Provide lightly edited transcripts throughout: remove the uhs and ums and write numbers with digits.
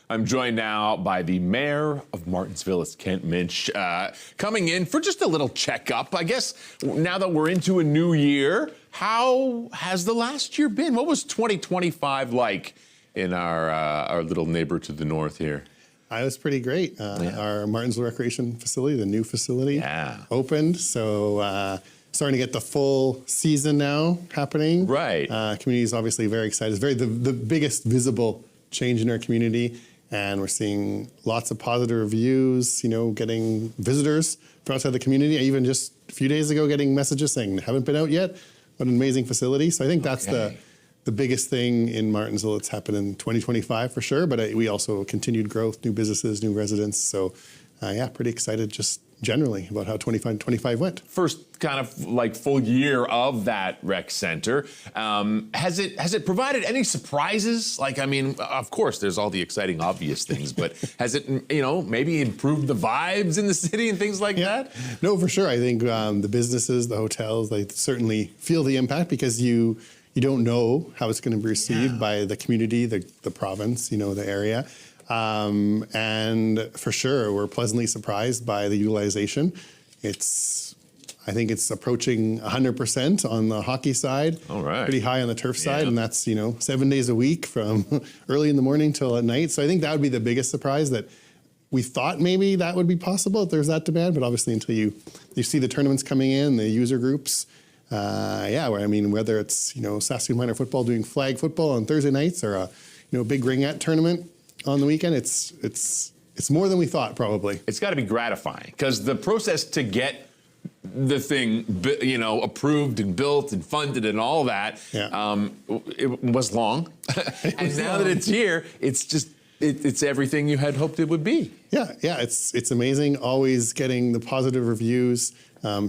I'm joined now by the mayor of Martensville, it's Kent Muench, coming in for just a little checkup. I guess now that we're into a new year, how has the last year been? What was 2025 like in our little neighbor to the north here? It was pretty great. Our Martensville Recreation Facility, the new facility, opened. So starting to get the full season now happening. Right. Community is obviously very excited. It's the biggest visible change in our community. And we're seeing lots of positive reviews, you know, getting visitors from outside the community. Even just a few days ago, getting messages saying, haven't been out yet. What an amazing facility. So I think that's the biggest thing in Martensville that's happened in 2025 for sure. But we also continued growth, new businesses, new residents. So yeah, pretty excited just generally about how 25 went. First kind of like full year of that rec center. Has it provided any surprises? Like, I mean, of course, there's all the exciting, obvious things, but has it, you know, maybe improved the vibes in the city and things like that? No, for sure. I think the businesses, the hotels, they certainly feel the impact because you don't know how it's going to be received by the community, the province, you know, the area. And for sure, we're pleasantly surprised by the utilization. I think it's approaching 100% on the hockey side. All right. Pretty high on the turf side, and that's, you know, 7 days a week from early in the morning till at night. So I think that would be the biggest surprise, that we thought maybe that would be possible if there's that demand, but obviously until you see the tournaments coming in, the user groups, I mean, whether it's, you know, Saskatoon Minor Football doing flag football on Thursday nights or a, you know, big ringette tournament on the weekend, it's more than we thought, probably. It's got to be gratifying because the process to get the thing, you know, approved and built and funded and all that, it was long. And now that it's here, it's just, it's everything you had hoped it would be. Yeah, it's amazing. Always getting the positive reviews.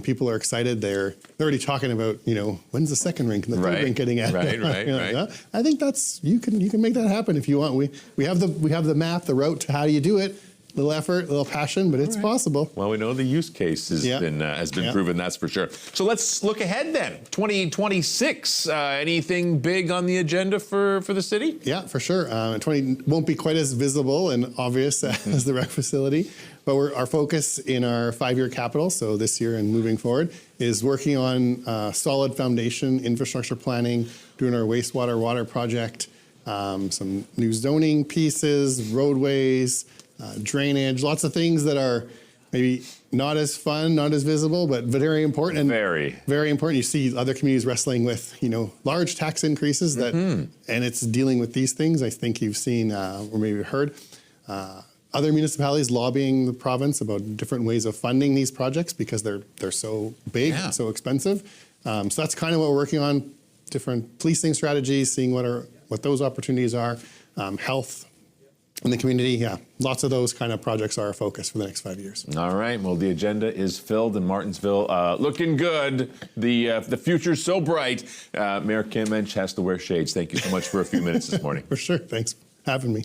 People are excited. They're already talking about, you know, when's the second rink and the third rink getting added. Right. I think that's you can make that happen if you want. We have the map, the route to how do you do it. Little effort, little passion, but it's possible. Well, we know the use case has been proven, that's for sure. So let's look ahead then. 2026, anything big on the agenda for the city? Yeah, for sure. 20 won't be quite as visible and obvious as the rec facility, but our focus in our 5-year capital, so this year and moving forward, is working on solid foundation infrastructure planning, doing our water project, some new zoning pieces, roadways, drainage, lots of things that are maybe not as fun, not as visible, but very important. And very important. You see other communities wrestling with, you know, large tax increases that, and it's dealing with these things. I think you've seen or maybe heard other municipalities lobbying the province about different ways of funding these projects because they're so big and so expensive. So that's kind of what we're working on. Different policing strategies, seeing what those opportunities are, health. In the community, lots of those kind of projects are our focus for the next 5 years. All right. Well, the agenda is filled in Martensville. Looking good. The future's so bright. Mayor Kent Muench has to wear shades. Thank you so much for a few minutes this morning. For sure. Thanks for having me.